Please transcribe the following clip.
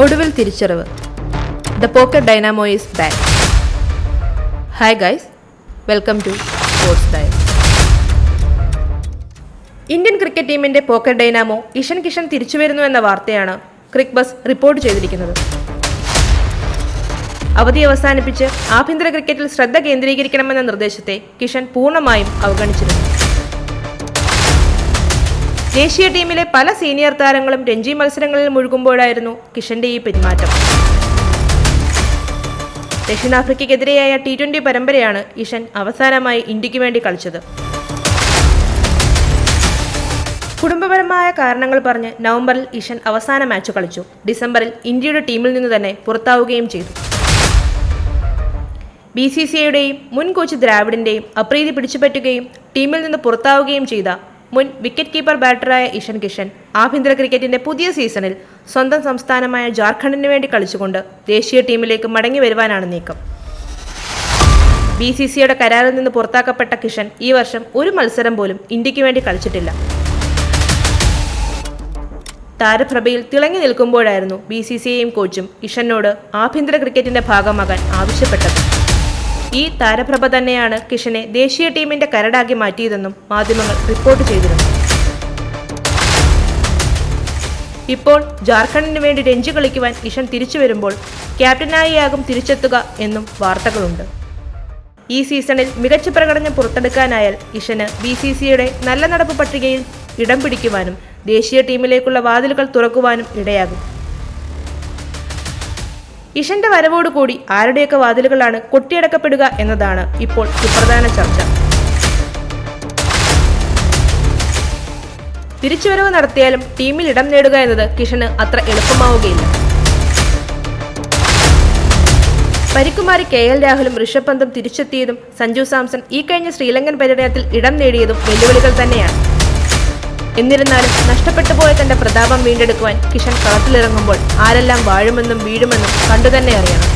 ഒടുവിൽ തിരിച്ചറിവ്. The pocket dynamo is back. Hi guys, welcome to sports diary. Indian cricket ടീമിന്റെ pocket dynamo Ishan Kishan തിരിച്ചുവരുന്നു എന്ന വാർത്തയാണ് ക്രിക്ക് ബസ് റിപ്പോർട്ട് ചെയ്തിരിക്കുന്നത്. അവധി അവസാനിപ്പിച്ച് ആഭ്യന്തര ക്രിക്കറ്റിൽ ശ്രദ്ധ കേന്ദ്രീകരിക്കണമെന്ന നിർദ്ദേശത്തെ കിഷൻ പൂർണ്ണമായും അവഗണിച്ചിരുന്നു. ദേശീയ ടീമിലെ പല സീനിയർ താരങ്ങളും രഞ്ജി മത്സരങ്ങളിൽ മുഴുകുമ്പോഴായിരുന്നു കിഷന്റെ ഈ പിന്മാറ്റം. ദക്ഷിണാഫ്രിക്കയ്ക്കെതിരെയായ T20 പരമ്പരയാണ് ഇഷൻ അവസാനമായി ഇന്ത്യക്ക് വേണ്ടി കളിച്ചത്. കുടുംബപരമായ കാരണങ്ങൾ പറഞ്ഞ് നവംബറിൽ ഇഷൻ അവസാന മാച്ച് കളിച്ചു. ഡിസംബറിൽ ഇന്ത്യയുടെ ടീമിൽ നിന്ന് തന്നെ പുറത്താവുകയും ചെയ്തു. BCCIയുടെയും മുൻ കോച്ച് ദ്രാവിഡിന്റെയും അപ്രീതി പിടിച്ചുപറ്റുകയും ടീമിൽ നിന്ന് പുറത്താവുകയും ചെയ്ത മുൻ വിക്കറ്റ് കീപ്പർ ബാറ്ററായ ഇഷൻ കിഷൻ ആഭ്യന്തര ക്രിക്കറ്റിന്റെ പുതിയ സീസണിൽ സ്വന്തം സംസ്ഥാനമായ ജാർഖണ്ഡിന് വേണ്ടി കളിച്ചുകൊണ്ട് ദേശീയ ടീമിലേക്ക് മടങ്ങി വരുവാനാണ് നീക്കം. BCCIയുടെ കരാറിൽ നിന്ന് പുറത്താക്കപ്പെട്ട കിഷൻ ഈ വർഷം ഒരു മത്സരം പോലും ഇന്ത്യക്ക് വേണ്ടി കളിച്ചിട്ടില്ല. താരപ്രഭയിൽ തിളങ്ങി നിൽക്കുമ്പോഴായിരുന്നു BCCIയും കോച്ചും ഇഷനോട് ആഭ്യന്തര ക്രിക്കറ്റിന്റെ ഭാഗമാകാൻ ആവശ്യപ്പെട്ടത്. ഈ താരപ്രഭ തന്നെയാണ് കിഷനെ ദേശീയ ടീമിന്റെ കരടാക്കി മാറ്റിയതെന്നും മാധ്യമങ്ങൾ റിപ്പോർട്ട് ചെയ്തിരുന്നു. ഇപ്പോൾ ജാർഖണ്ഡിന് വേണ്ടി രഞ്ജി കളിക്കുവാൻ ഇഷൻ തിരിച്ചു വരുമ്പോൾ ക്യാപ്റ്റനായിയാകും തിരിച്ചെത്തുക എന്നും വാർത്തകളുണ്ട്. ഈ സീസണിൽ മികച്ച പ്രകടനം പുറത്തെടുക്കാനായാൽ ഇഷന് BCCIയുടെ നല്ല നടപ്പ് പട്ടികയിൽ ഇടം പിടിക്കുവാനും ദേശീയ ടീമിലേക്കുള്ള വാതിലുകൾ തുറക്കുവാനും ഇടയാകും. ഇഷന്റെ വരവോടുകൂടി ആരുടെയൊക്കെ വാതിലുകളാണ് കൊട്ടിയടക്കപ്പെടുക എന്നതാണ് ഇപ്പോൾ സുപ്രധാന ചർച്ച. തിരിച്ചുവരവ് നടത്തിയാലും ടീമിൽ ഇടം നേടുക എന്നത് കിഷന് അത്ര എളുപ്പമാവുകയില്ല. പരിക്കുമാറി KL രാഹുലും ഋഷഭ് പന്തും തിരിച്ചെത്തിയതും സഞ്ജു സാംസൺ ഈ കഴിഞ്ഞ ശ്രീലങ്കൻ പര്യടനത്തിൽ ഇടം നേടിയതും വെല്ലുവിളികൾ തന്നെയാണ്. എന്നിരുന്നാലും നഷ്ടപ്പെട്ടു പോയ തന്റെ പ്രതാപം വീണ്ടെടുക്കുവാൻ കിഷൻ കളത്തിലിറങ്ങുമ്പോൾ ആരെല്ലാം വാഴുമെന്നും വീഴുമെന്നും കണ്ടുതന്നെ അറിയണം.